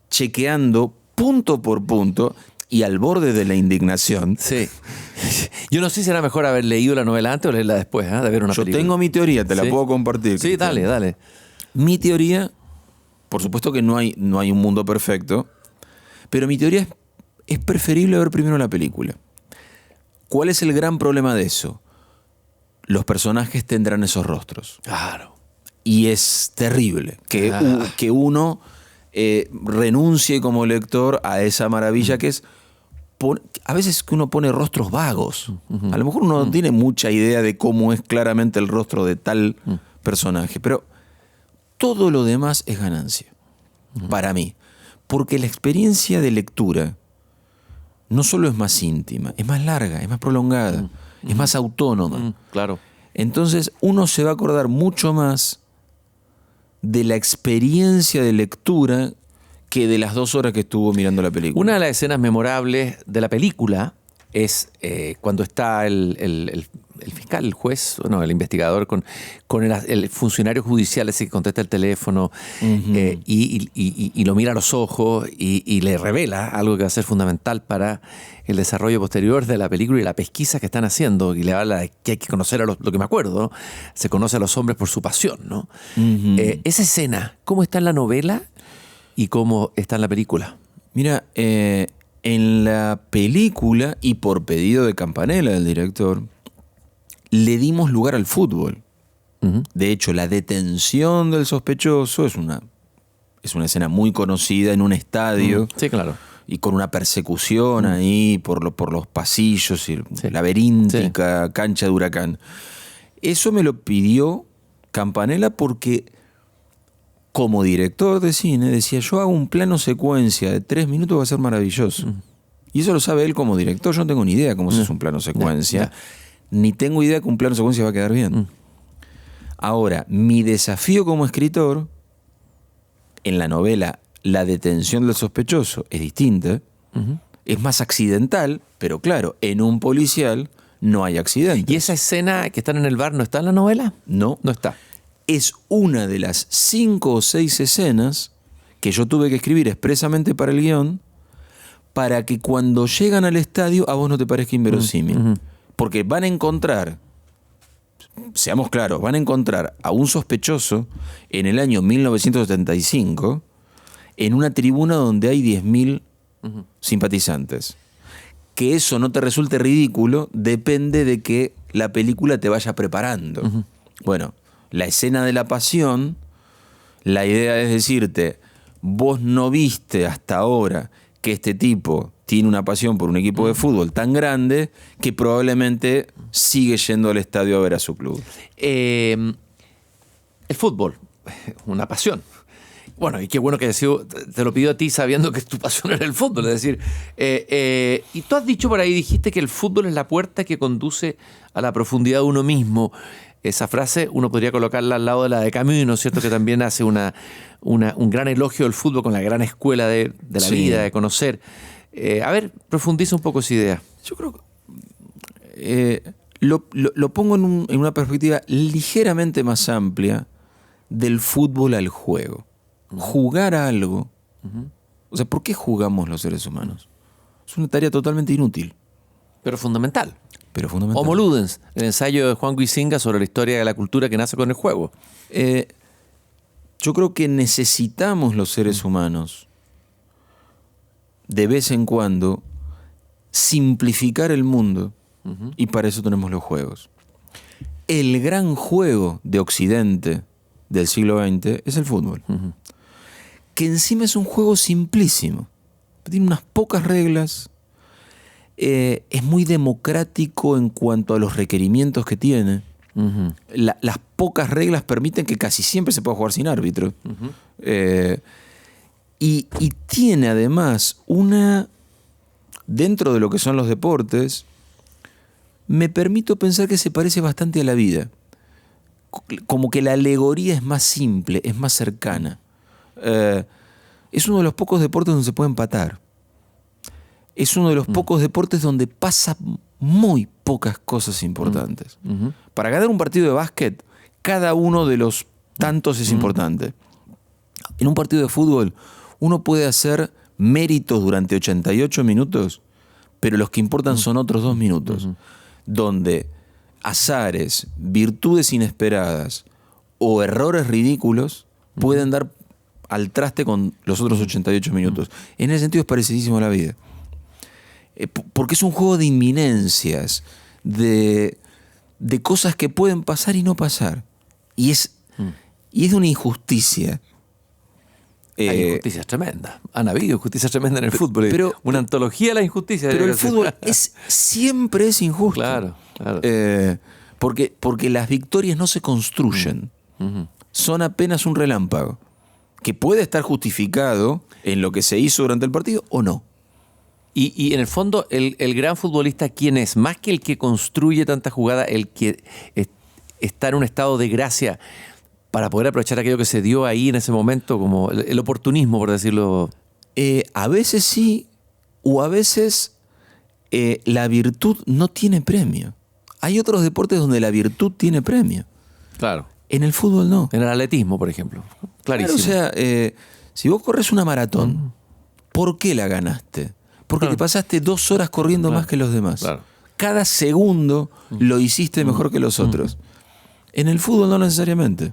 chequeando punto por punto y al borde de la indignación. Sí. Yo no sé si era mejor haber leído la novela antes o leerla después, de ver una película. Yo tengo mi teoría, te la ¿Sí? puedo compartir. Sí, dale. Mi teoría, por supuesto que no hay un mundo perfecto, pero mi teoría es preferible ver primero la película. ¿Cuál es el gran problema de eso? Los personajes tendrán esos rostros. Claro. Y es terrible que uno renuncie como lector a esa maravilla que es... A veces que uno pone rostros vagos. A lo mejor uno no tiene mucha idea de cómo es claramente el rostro de tal personaje, pero todo lo demás es ganancia para mí. Porque la experiencia de lectura no solo es más íntima, es más larga, es más prolongada, es más autónoma. Claro. Entonces uno se va a acordar mucho más de la experiencia de lectura que de las 2 horas que estuvo mirando la película. Una de las escenas memorables de la película es cuando está el fiscal, el juez, no, el investigador con el funcionario judicial ese que contesta el teléfono y lo mira a los ojos y le revela algo que va a ser fundamental para el desarrollo posterior de la película y la pesquisa que están haciendo, y le habla de que hay que conocer a lo que me acuerdo, ¿no? Se conoce a los hombres por su pasión, ¿no? Esa escena, ¿cómo está en la novela y cómo está en la película? Mira, en la película, y por pedido de Campanella, del director, le dimos lugar al fútbol. De hecho, la detención del sospechoso es una escena muy conocida en un estadio. Sí, claro. Y con una persecución ahí por los pasillos y laberíntica cancha de Huracán. Eso me lo pidió Campanella porque como director de cine decía, yo hago un plano secuencia de 3 minutos, va a ser maravilloso. Y eso lo sabe él como director. Yo no tengo ni idea cómo se hace un plano secuencia, ni tengo idea que un plano secuencia va a quedar bien. Ahora, mi desafío como escritor, en la novela La detención del sospechoso es distinta, es más accidental, pero claro, en un policial no hay accidentes. ¿Y esa escena que están en el bar no está en la novela? No. No está. Es una de las 5 o 6 escenas que yo tuve que escribir expresamente para el guión para que cuando llegan al estadio a vos no te parezca inverosímil. Porque van a encontrar, seamos claros, van a encontrar a un sospechoso en el año 1975 en una tribuna donde hay 10.000 simpatizantes. Que eso no te resulte ridículo depende de que la película te vaya preparando. Bueno, la escena de la pasión, la idea es decirte, vos no viste hasta ahora que este tipo tiene una pasión por un equipo de fútbol tan grande que probablemente sigue yendo al estadio a ver a su club. El fútbol, una pasión. Bueno, y qué bueno que te lo pido a ti sabiendo que tu pasión era el fútbol. Es decir, y tú has dicho por ahí, dijiste que el fútbol es la puerta que conduce a la profundidad de uno mismo. Esa frase uno podría colocarla al lado de la de Camus, ¿no es cierto? Que también hace un gran elogio del fútbol con la gran escuela de la vida, de conocer. A ver, profundiza un poco esa idea. Yo creo que lo pongo en una perspectiva ligeramente más amplia del fútbol al juego. Jugar a algo. O sea, ¿por qué jugamos los seres humanos? Es una tarea totalmente inútil. Pero fundamental. Homo Ludens, el ensayo de Juan Huizinga sobre la historia de la cultura que nace con el juego. Yo creo que necesitamos los seres humanos de vez en cuando simplificar el mundo y para eso tenemos los juegos. El gran juego de Occidente del siglo XX es el fútbol. Que encima es un juego simplísimo. Tiene unas pocas reglas. Es muy democrático en cuanto a los requerimientos que tiene. Las pocas reglas permiten que casi siempre se pueda jugar sin árbitro. Y tiene además dentro de lo que son los deportes, me permito pensar que se parece bastante a la vida. Como que la alegoría es más simple, es más cercana. Es uno de los pocos deportes donde se puede empatar. Es uno de los pocos deportes donde pasa muy pocas cosas importantes. Para ganar un partido de básquet, cada uno de los tantos es importante. En un partido de fútbol, uno puede hacer méritos durante 88 minutos, pero los que importan son otros 2 minutos, donde azares, virtudes inesperadas o errores ridículos pueden dar al traste con los otros 88 minutos. En ese sentido es parecidísimo a la vida. Porque es un juego de inminencias, de cosas que pueden pasar y no pasar. Y es de una injusticia. Hay injusticias tremendas. Han habido injusticias tremendas en el fútbol. Pero, una antología de la injusticia. Pero el fútbol siempre es injusto. Claro. Porque las victorias no se construyen. Son apenas un relámpago. Que puede estar justificado en lo que se hizo durante el partido o no. Y en el fondo, el gran futbolista, ¿quién es? Más que el que construye tanta jugada, el que está en un estado de gracia para poder aprovechar aquello que se dio ahí en ese momento, como el oportunismo, por decirlo. A veces sí, o a veces la virtud no tiene premio. Hay otros deportes donde la virtud tiene premio. Claro. En el fútbol no. En el atletismo, por ejemplo. Clarísimo. Claro, o sea, si vos corres una maratón, ¿por qué la ganaste? Porque te pasaste 2 horas corriendo más que los demás. Claro. Cada segundo lo hiciste mejor que los otros. En el fútbol no necesariamente.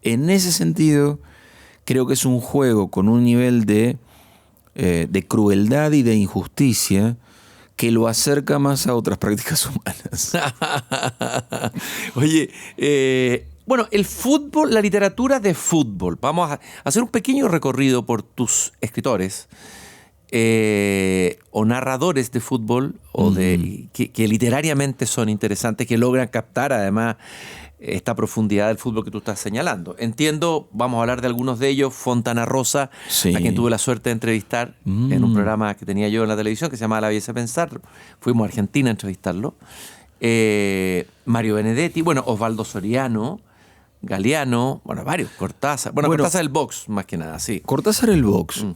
En ese sentido, creo que es un juego con un nivel de crueldad y de injusticia que lo acerca más a otras prácticas humanas. Oye, bueno, el fútbol, la literatura de fútbol. Vamos a hacer un pequeño recorrido por tus escritores. o narradores de fútbol o que literariamente son interesantes, que logran captar además esta profundidad del fútbol que tú estás señalando. Entiendo, vamos a hablar de algunos de ellos. Fontana Rosa, Sí. a quien tuve la suerte de entrevistar en un programa que tenía yo en la televisión que se llamaba La Belleza de Pensar. Fuimos a Argentina a entrevistarlo. Mario Benedetti, bueno, Osvaldo Soriano, Galeano, bueno, varios, Cortázar. Bueno, Cortázar el box, más que nada, sí. Cortázar el box.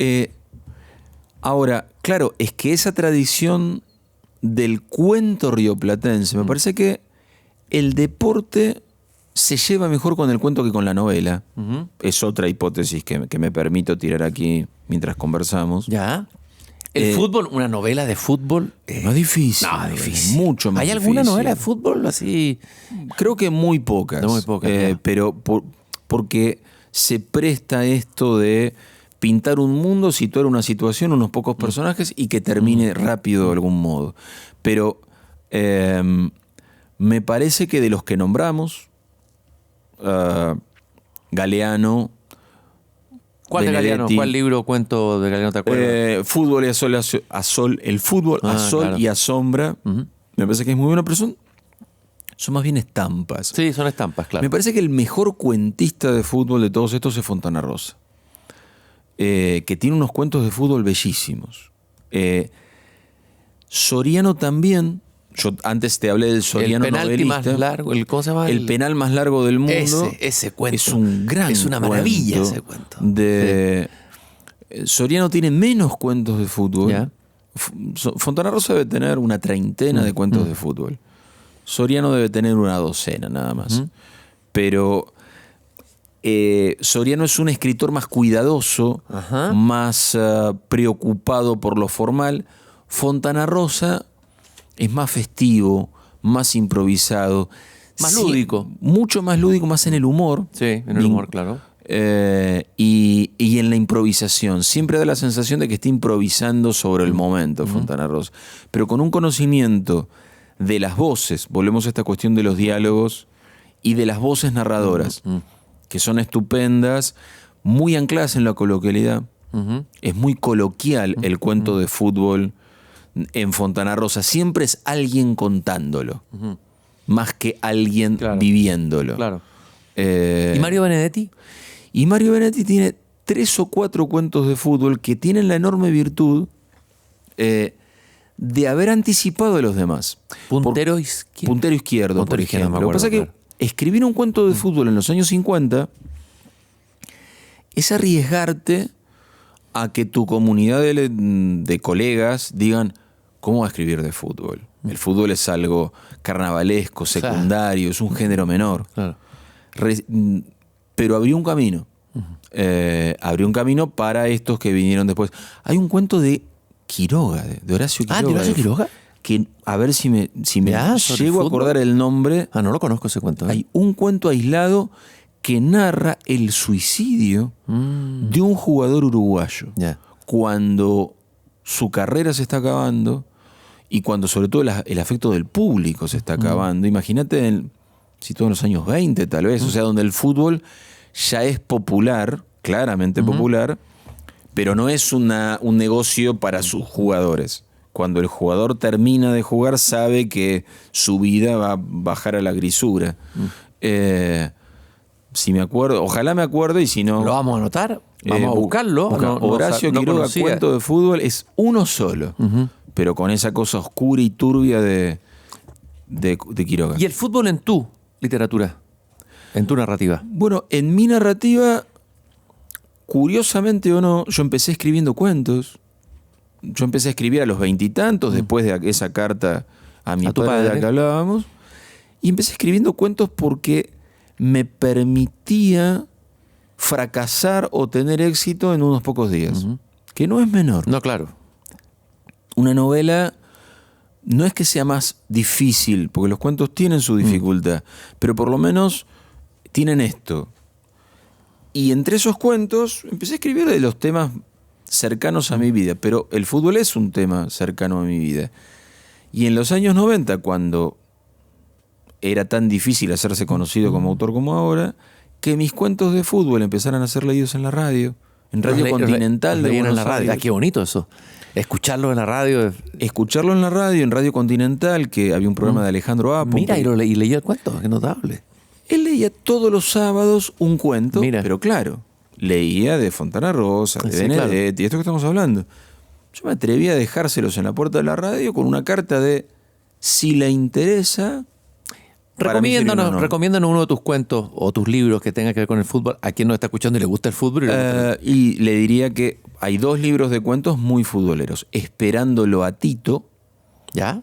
Ahora, claro, es que esa tradición del cuento rioplatense, me parece que el deporte se lleva mejor con el cuento que con la novela. Es otra hipótesis que me permito tirar aquí mientras conversamos. ¿Ya? El fútbol, una novela de fútbol. Más difícil. No, difícil. Mucho más ¿Hay difícil. alguna novela de fútbol así? Creo que muy pocas. Muy pocas, ya. Pero porque se presta esto de pintar un mundo, situar una situación, unos pocos personajes y que termine rápido de algún modo. Pero me parece que de los que nombramos, Galeano, ¿Cuál de Galeano? Benedetti, ¿Cuál libro o cuento de Galeano te acuerdas? Fútbol y a sol, el fútbol a sol claro. y a sombra, me parece que es muy bueno, pero son más bien estampas. Sí, son estampas, claro. Me parece que el mejor cuentista de fútbol de todos estos es Fontana Rosa, que tiene unos cuentos de fútbol bellísimos. Soriano también. Yo antes te hablé del Soriano el penalti novelista. más largo, ¿cómo se llama? El penal más largo del mundo. Ese cuento. Es un gran Es una maravilla cuento ese cuento. Soriano tiene menos cuentos de fútbol. Ya. Fontana Rosa debe tener una treintena de cuentos de fútbol. Soriano debe tener una docena nada más. Pero Soriano es un escritor más cuidadoso, más preocupado por lo formal. Fontana Rosa es más festivo, más improvisado. Más lúdico. Mucho más lúdico, más en el humor. Sí, en el humor, claro. Y en la improvisación. Siempre da la sensación de que está improvisando sobre el momento, Fontana Rosa. Pero con un conocimiento de las voces, volvemos a esta cuestión de los diálogos y de las voces narradoras, que son estupendas, muy ancladas en la coloquialidad. Es muy coloquial el cuento de fútbol en Fontana Rosa. Siempre es alguien contándolo, más que alguien viviéndolo. Claro. ¿Y Mario Benedetti? Y Mario Benedetti tiene 3 o 4 cuentos de fútbol que tienen la enorme virtud de haber anticipado a los demás. Puntero izquierdo. Puntero izquierdo, Puntero por izquierdo, ejemplo. me Lo que pasa es acuerdo, que escribir un cuento de fútbol en los años 50 es arriesgarte a que tu comunidad de colegas digan: ¿cómo va a escribir de fútbol? El fútbol es algo carnavalesco, secundario, es un género menor. Claro. Pero abrió un camino. Abrió un camino para estos que vinieron después. Hay un cuento de Quiroga, de Horacio Quiroga. ¿De Horacio Quiroga? Que, a ver si me Ya, sobre llego a fútbol. acordar el nombre. No lo conozco ese cuento. Hay un cuento aislado que narra el suicidio de un jugador uruguayo. Ya. Cuando su carrera se está acabando y cuando sobre todo el afecto del público se está acabando. Imagínate si todo en los años 20 tal vez, o sea, donde el fútbol ya es popular, claramente popular, pero no es un negocio para sus jugadores. Cuando el jugador termina de jugar sabe que su vida va a bajar a la grisura. Si me acuerdo, ojalá me acuerde, y si no... ¿Lo vamos a anotar? Vamos a buscarlo. Horacio Quiroga, conocía. cuento de fútbol, es uno solo, pero con esa cosa oscura y turbia de Quiroga. ¿Y el fútbol en tu literatura? En tu narrativa. Bueno, en mi narrativa, curiosamente o no, yo empecé escribiendo cuentos. Yo empecé a escribir a los 20 y tantos, después de esa carta a mi padre de la que hablábamos. Y empecé escribiendo cuentos porque me permitía fracasar o tener éxito en unos pocos días. Que no es menor. No, claro. Una novela no es que sea más difícil, porque los cuentos tienen su dificultad, pero por lo menos tienen esto. Y entre esos cuentos empecé a escribir de los temas cercanos a mi vida, pero el fútbol es un tema cercano a mi vida. Y en los años 90, cuando era tan difícil hacerse conocido como autor como ahora, que mis cuentos de fútbol empezaran a ser leídos en la radio, en Radio Continental de en Buenos la radio. Aires. Ah, qué bonito eso. Escucharlo en la radio. Escucharlo en la radio, en Radio Continental, que había un programa de Alejandro Apo. Mira, y leyó el cuento, qué notable. Él leía todos los sábados un cuento, Mira. pero claro, leía de Fontana Rosa, de Sí, Benedetti, esto que estamos hablando. Yo me atreví a dejárselos en la puerta de la radio con una carta de, si le interesa... Recomiéndanos uno de tus cuentos o tus libros que tenga que ver con el fútbol. A quien nos está escuchando y le gusta el fútbol. Y le diría que hay 2 libros de cuentos muy futboleros. Esperándolo a Tito, ¿Ya?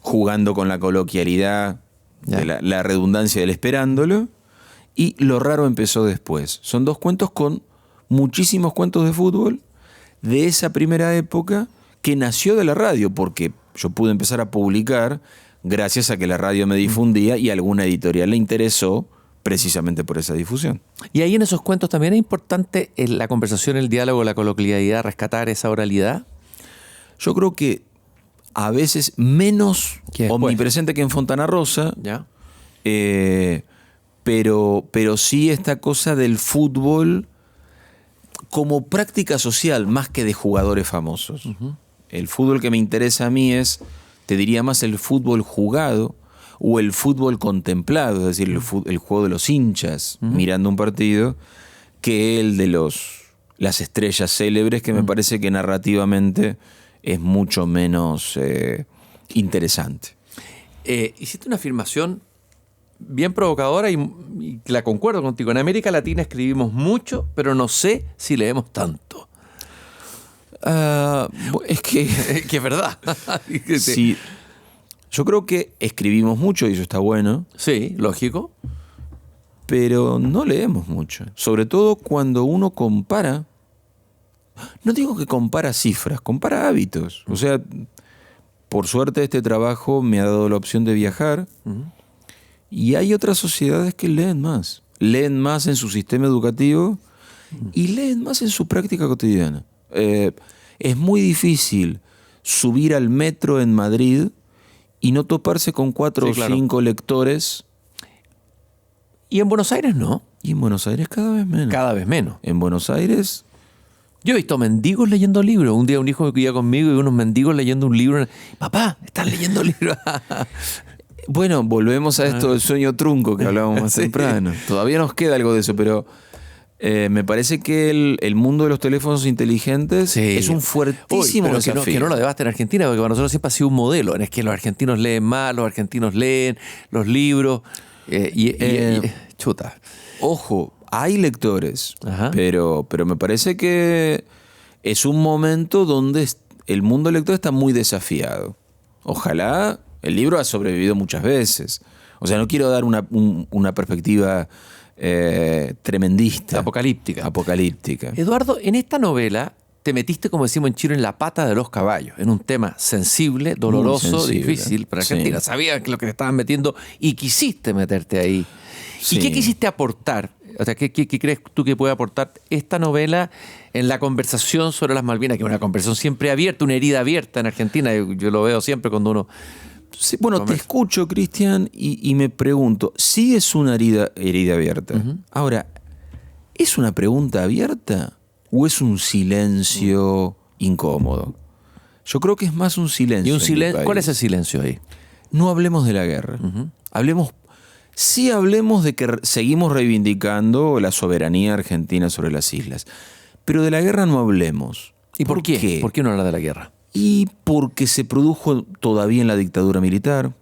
jugando con la coloquialidad, Ya. de la redundancia del esperándolo, y Lo raro empezó después. Son 2 cuentos con muchísimos cuentos de fútbol de esa primera época que nació de la radio, porque yo pude empezar a publicar gracias a que la radio me difundía y alguna editorial le interesó precisamente por esa difusión. Y ahí en esos cuentos también es importante la conversación, el diálogo, la coloquialidad, rescatar esa oralidad. Yo creo que a veces menos Que después. omnipresente que en Fontana Rosa, ¿Ya? pero sí esta cosa del fútbol como práctica social, más que de jugadores famosos. El fútbol que me interesa a mí es, te diría más el fútbol jugado o el fútbol contemplado, es decir, el juego de los hinchas mirando un partido, que el de las estrellas célebres, que me parece que narrativamente es mucho menos interesante. Hiciste una afirmación bien provocadora y la concuerdo contigo. En América Latina escribimos mucho, pero no sé si leemos tanto. Es que Que es verdad. sí, yo creo que escribimos mucho y eso está bueno, Sí, lógico. pero no leemos mucho. Sobre todo cuando uno compara. No digo que compara cifras, compara hábitos. O sea, por suerte este trabajo me ha dado la opción de viajar. Y hay otras sociedades que leen más. Leen más en su sistema educativo y leen más en su práctica cotidiana. Es muy difícil subir al metro en Madrid y no toparse con 4 Sí, o claro. 5 lectores. Y en Buenos Aires no. Y en Buenos Aires cada vez menos. Cada vez menos. En Buenos Aires, Yo he visto mendigos leyendo libros. Un día un hijo me cuidaba conmigo y unos mendigos leyendo un libro. Papá, están leyendo libros. bueno, volvemos a esto del sueño trunco que hablábamos más Sí. temprano. Todavía nos queda algo de eso, pero me parece que el mundo de los teléfonos inteligentes Sí. es un fuertísimo Pero desafío. que no lo debaste en Argentina, porque para nosotros siempre ha sido un modelo. Es que los argentinos leen más, los argentinos leen los libros. Chuta. Ojo, hay lectores, Ajá. pero me parece que es un momento donde el mundo lector está muy desafiado. Ojalá, el libro ha sobrevivido muchas veces. O sea, no quiero dar una perspectiva tremendista. Apocalíptica. Eduardo, en esta novela te metiste, como decimos en Chile, en la pata de los caballos, en un tema sensible, doloroso, sensible, difícil para sí. Argentina. Sabías lo que te estaban metiendo y quisiste meterte ahí. Sí. ¿Y qué quisiste aportar? O sea, ¿qué crees tú que puede aportar esta novela en la conversación sobre las Malvinas? Que es una conversación siempre abierta, una herida abierta en Argentina. Yo lo veo siempre cuando uno... Sí, bueno, te escucho, Cristian, y me pregunto, ¿sí es una herida abierta? Ahora, ¿es una pregunta abierta o es un silencio incómodo? Yo creo que es más un silencio. ¿Y un en mi silencio? país. ¿Cuál es el silencio ahí? No hablemos de la guerra. Hablemos de que seguimos reivindicando la soberanía argentina sobre las islas. Pero de la guerra no hablemos. ¿Y por qué? ¿Por qué no hablar de la guerra? Y porque se produjo todavía en la dictadura militar.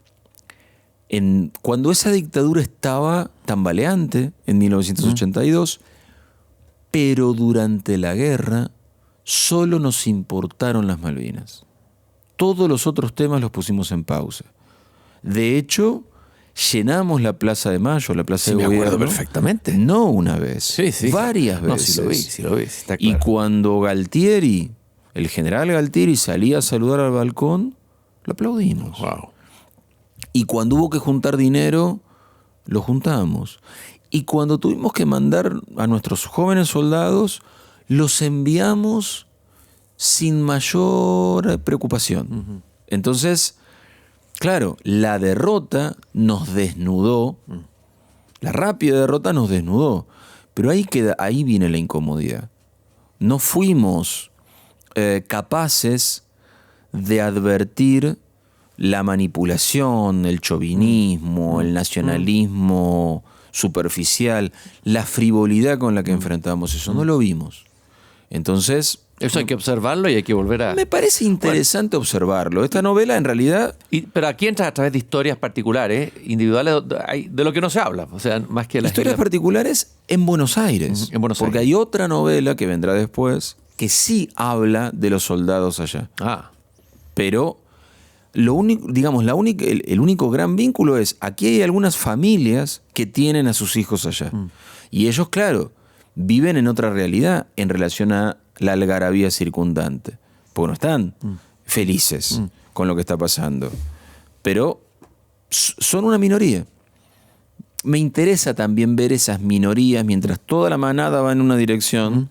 Cuando esa dictadura estaba tambaleante, en 1982, pero durante la guerra solo nos importaron las Malvinas. Todos los otros temas los pusimos en pausa. De hecho, llenamos la Plaza de Mayo, la Plaza de me Gobierno. acuerdo perfectamente. No una vez, Sí. varias No, veces. sí lo vi, está Y claro. cuando el general Galtieri salía a saludar al balcón, lo aplaudimos. Wow. Y cuando hubo que juntar dinero, lo juntamos. Y cuando tuvimos que mandar a nuestros jóvenes soldados, los enviamos sin mayor preocupación. Entonces, claro, la derrota nos desnudó, la rápida derrota nos desnudó, pero ahí viene la incomodidad. no fuimos capaces de advertir la manipulación, el chauvinismo, el nacionalismo superficial, la frivolidad con la que enfrentamos eso. No lo vimos. Entonces... Eso hay que observarlo y hay que volver a... Me parece interesante observarlo. Esta novela, en realidad... Pero aquí entra a través de historias particulares, individuales, de lo que no se habla. O sea, más que las historias particulares en Buenos Aires. En Buenos porque Aires. Hay otra novela que vendrá después que sí habla de los soldados allá. Pero lo único, digamos, el único gran vínculo es, aquí hay algunas familias que tienen a sus hijos allá. Y ellos, claro, viven en otra realidad en relación a la algarabía circundante. Porque no están felices con lo que está pasando. Pero son una minoría. Me interesa también ver esas minorías mientras toda la manada va en una dirección,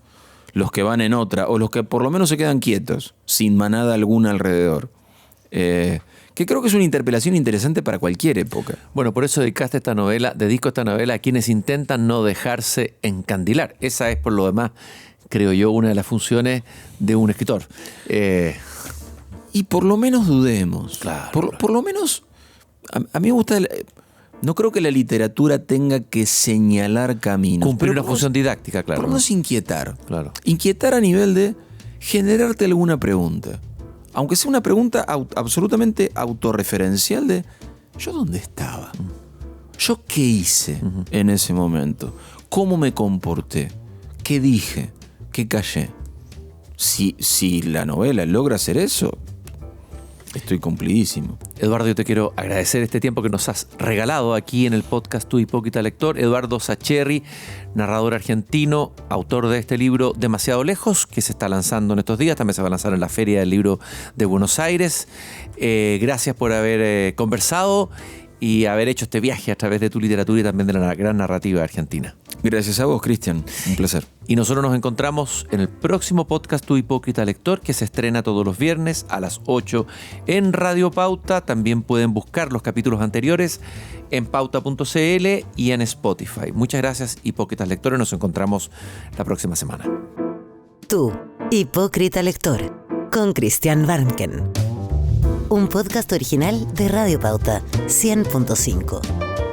los que van en otra, o los que por lo menos se quedan quietos, sin manada alguna alrededor. Que creo que es una interpelación interesante para cualquier época. Bueno, por eso dedico esta novela a quienes intentan no dejarse encandilar. Esa es, por lo demás, creo yo, una de las funciones de un escritor. Y por lo menos dudemos. Claro, por lo menos, a mí me gusta... No creo que la literatura tenga que señalar caminos. Cumplir una función didáctica, claro. Por lo menos inquietar. Claro. Inquietar a nivel de generarte alguna pregunta. Aunque sea una pregunta absolutamente autorreferencial de ¿yo dónde estaba? ¿Yo qué hice en ese momento? ¿Cómo me comporté? ¿Qué dije? ¿Qué callé? Si la novela logra hacer eso, estoy cumplidísimo. Eduardo, yo te quiero agradecer este tiempo que nos has regalado aquí en el podcast Tu Hipócrita Lector. Eduardo Sacheri, narrador argentino, autor de este libro Demasiado Lejos, que se está lanzando en estos días. También se va a lanzar en la Feria del Libro de Buenos Aires. Gracias por haber conversado y haber hecho este viaje a través de tu literatura y también de la gran narrativa argentina. Gracias a vos, Cristian. Un placer. Y nosotros nos encontramos en el próximo podcast Tu Hipócrita Lector, que se estrena todos los viernes a las 8 en Radio Pauta. También pueden buscar los capítulos anteriores en pauta.cl y en Spotify. Muchas gracias, hipócritas lectores. Nos encontramos la próxima semana. Tu Hipócrita Lector, con Christian Warnken. Un podcast original de Radio Pauta 100.5.